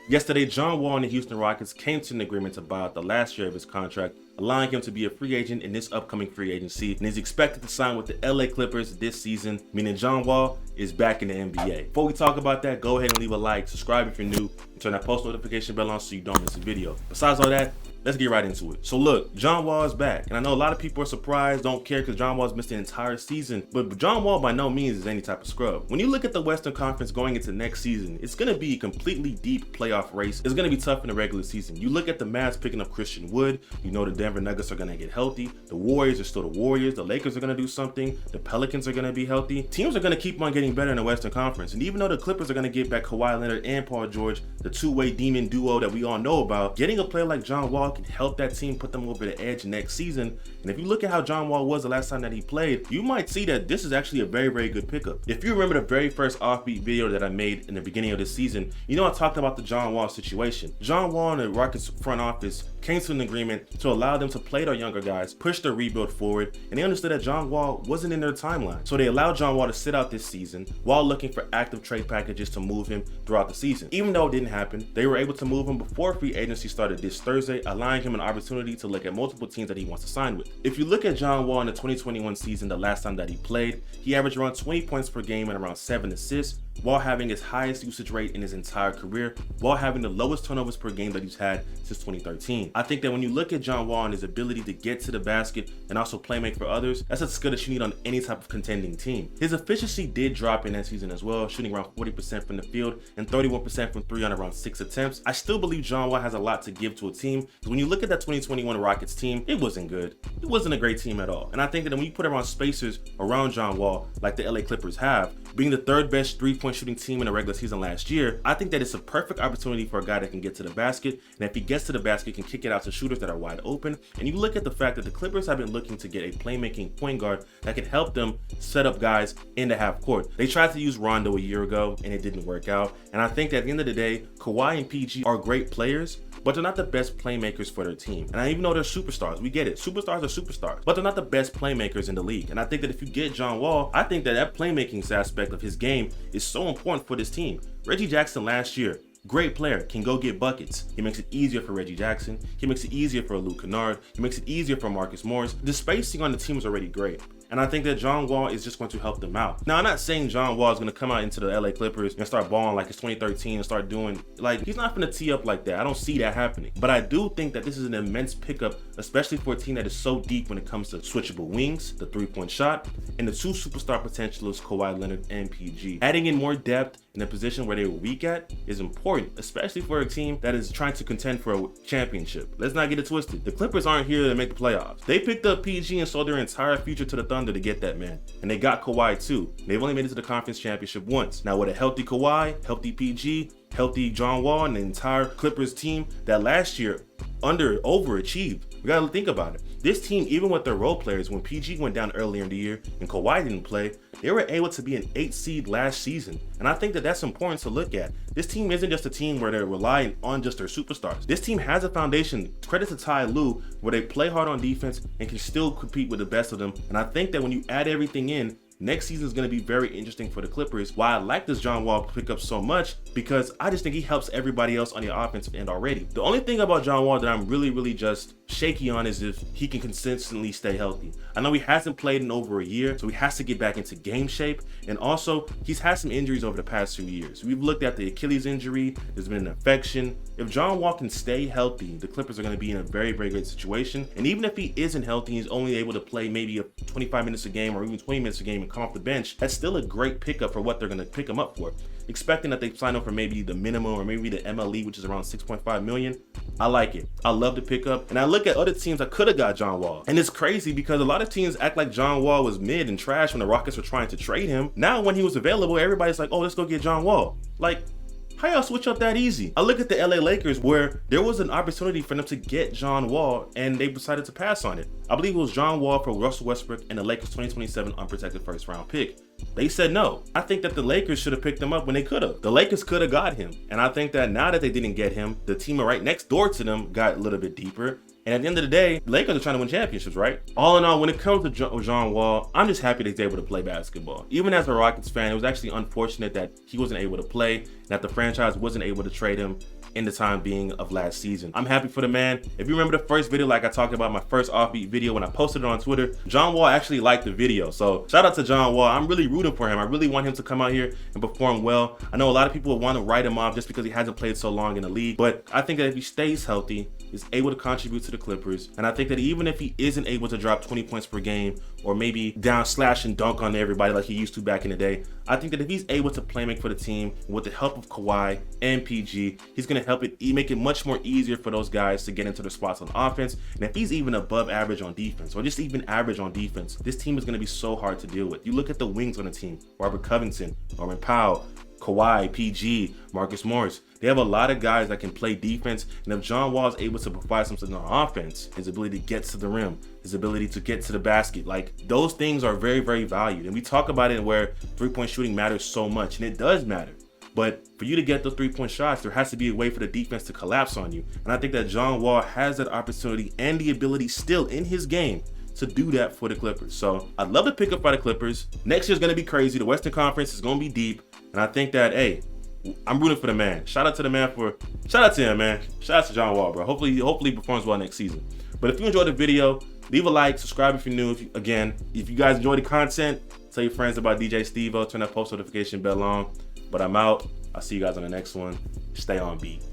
Yesterday, John Wall and the Houston Rockets came to an agreement to buy out the last year of his contract, allowing him to be a free agent in this upcoming free agency, and is expected to sign with the LA Clippers this season, meaning John Wall is back in the NBA. Before we talk about that, go ahead and leave a like, subscribe if you're new, and turn that post notification bell on so you don't miss a video. Besides all that, let's get right into it. So look, John Wall is back, and I know a lot of people are surprised, don't care because John Wall's missed the entire season, but John Wall by no means is any type of scrub. When you look at the Western Conference going into next season, it's going to be a completely deep playoff race. It's going to be tough in the regular season. You look at the Mavs picking up Christian Wood, you know the Denver Nuggets are going to get healthy, the Warriors are still the Warriors, the Lakers are going to do something, the Pelicans are going to be healthy. Teams are going to keep on getting better in the Western Conference, and even though the Clippers are going to get back Kawhi Leonard and Paul George, the two-way demon duo that we all know about, getting a player like John Wall can help that team put them over the edge next season. And if you look at how John Wall was the last time that he played, you might see that this is actually a very, very good pickup. If you remember the very first offbeat video that I made in the beginning of this season, you know I talked about the John Wall situation. John Wall and the Rockets front office came to an agreement to allow them to play their younger guys, push their rebuild forward, and they understood that John Wall wasn't in their timeline. So they allowed John Wall to sit out this season while looking for active trade packages to move him throughout the season. Even though it didn't happen, they were able to move him before free agency started this Thursday, allowing him an opportunity to look at multiple teams that he wants to sign with. If you look at John Wall in the 2021 season, the last time that he played, he averaged around 20 points per game and around 7 assists, while having his highest usage rate in his entire career, while having the lowest turnovers per game that he's had since 2013. I think that when you look at John Wall and his ability to get to the basket and also play make for others, that's a skill that you need on any type of contending team. His efficiency did drop in that season as well, shooting around 40% from the field and 31% from three on around 6 attempts. I still believe John Wall has a lot to give to a team, because when you look at that 2021 Rockets team, it wasn't good. It wasn't a great team at all. And I think that when you put around spacers around John Wall, like the LA Clippers have, being the third best three-point shooting team in the regular season last year, I think that it's a perfect opportunity for a guy that can get to the basket, and if he gets to the basket, can kick it out to shooters that are wide open. And you look at the fact that the Clippers have been looking to get a playmaking point guard that can help them set up guys in the half court. They tried to use Rondo a year ago, and it didn't work out. And I think that at the end of the day, Kawhi and PG are great players, but they're not the best playmakers for their team. And I even know they're superstars. We get it. Superstars are superstars, but they're not the best playmakers in the league. And I think that if you get John Wall, I think that that playmaking aspect of his game is so important for this team. Reggie Jackson last year, great player, can go get buckets. He makes it easier for Reggie Jackson. He makes it easier for Luke Kennard. He makes it easier for Marcus Morris. The spacing on the team is already great. And I think that John Wall is just going to help them out. Now, I'm not saying John Wall is going to come out into the LA Clippers and start balling like it's 2013 and start doing, like, he's not going to tee up like that. I don't see that happening. But I do think that this is an immense pickup, especially for a team that is so deep when it comes to switchable wings, the three-point shot, and the two superstar potentialists, Kawhi Leonard and PG. Adding in more depth in a position where they were weak at is important, especially for a team that is trying to contend for a championship. Let's not get it twisted. The Clippers aren't here to make the playoffs. They picked up PG and sold their entire future to the Thunder to get that man. And they got Kawhi too. They've only made it to the conference championship once. Now with a healthy Kawhi, healthy PG, healthy John Wall, and the entire Clippers team that last year overachieved. We gotta think about it. This team, even with their role players, when PG went down earlier in the year and Kawhi didn't play, they were able to be an 8 seed last season. And I think that that's important to look at. This team isn't just a team where they're relying on just their superstars. This team has a foundation, credit to Ty Lue, where they play hard on defense and can still compete with the best of them. And I think that when you add everything in, next season is going to be very interesting for the Clippers. Why I like this John Wall pickup so much, because I just think he helps everybody else on the offensive end already. The only thing about John Wall that I'm really just shaky on is if he can consistently stay healthy. I know he hasn't played in over a year, so he has to get back into game shape. And also, he's had some injuries over the past 2 years. We've looked at the Achilles injury, there's been an infection. If John Wall can stay healthy, the Clippers are going to be in a very great situation. And even if he isn't healthy, he's only able to play maybe 25 minutes a game or even 20 minutes a game and come off the bench, that's still a great pickup for what they're going to pick him up for. Expecting that they sign up for maybe the minimum or maybe the MLE, which is around 6.5 million. I like it. I love the pickup. And I look at other teams that could have got John Wall. And it's crazy because a lot of teams act like John Wall was mid and trash when the Rockets were trying to trade him. Now when he was available, everybody's like, oh, let's go get John Wall. Like, how y'all switch up that easy? I look at the LA Lakers where there was an opportunity for them to get John Wall and they decided to pass on it. I believe it was John Wall for Russell Westbrook and the Lakers 2027 unprotected first round pick. They said no. I think that the Lakers should have picked him up when they could have. The Lakers could have got him. And I think that now that they didn't get him, the team right next door to them got a little bit deeper. And at the end of the day, the Lakers are trying to win championships, right? All in all, when it comes to John Wall, I'm just happy that he's able to play basketball. Even as a Rockets fan, it was actually unfortunate that he wasn't able to play, and that the franchise wasn't able to trade him in the time being of last season. I'm happy for the man. If you remember the first video, like I talked about my first offbeat video when I posted it on Twitter, John Wall actually liked the video. So shout out to John Wall. I'm really rooting for him. I really want him to come out here and perform well. I know a lot of people want to write him off just because he hasn't played so long in the league, but I think that if he stays healthy, is able to contribute to the Clippers, and I think that even if he isn't able to drop 20 points per game or maybe down slash and dunk on everybody like he used to back in the day, I think that if he's able to play make for the team with the help of Kawhi and PG, he's going to help it make it much more easier for those guys to get into their spots on offense. And if he's even above average on defense, or just even average on defense, this team is going to be so hard to deal with. You look at the wings on the team: Robert Covington, Norman Powell, Kawhi, PG, Marcus Morris. They have a lot of guys that can play defense, and if John Wall is able to provide something on offense, his ability to get to the rim, his ability to get to the basket, like those things are very, very valued. And we talk about it where three-point shooting matters so much, and it does matter. But for you to get those three-point shots, there has to be a way for the defense to collapse on you. And I think that John Wall has that opportunity and the ability still in his game to do that for the Clippers. So I'd love to pick up by the Clippers. Next year's going to be crazy. The Western Conference is going to be deep. And I think that, hey, I'm rooting for the man. Shout out to the man shout out to him, man. Shout out to John Wall, bro. Hopefully he performs well next season. But if you enjoyed the video, leave a like, subscribe if you're new. If you guys enjoy the content, tell your friends about DJ Steve-O, turn that post notification bell on. But I'm out. I'll see you guys on the next one. Stay on beat.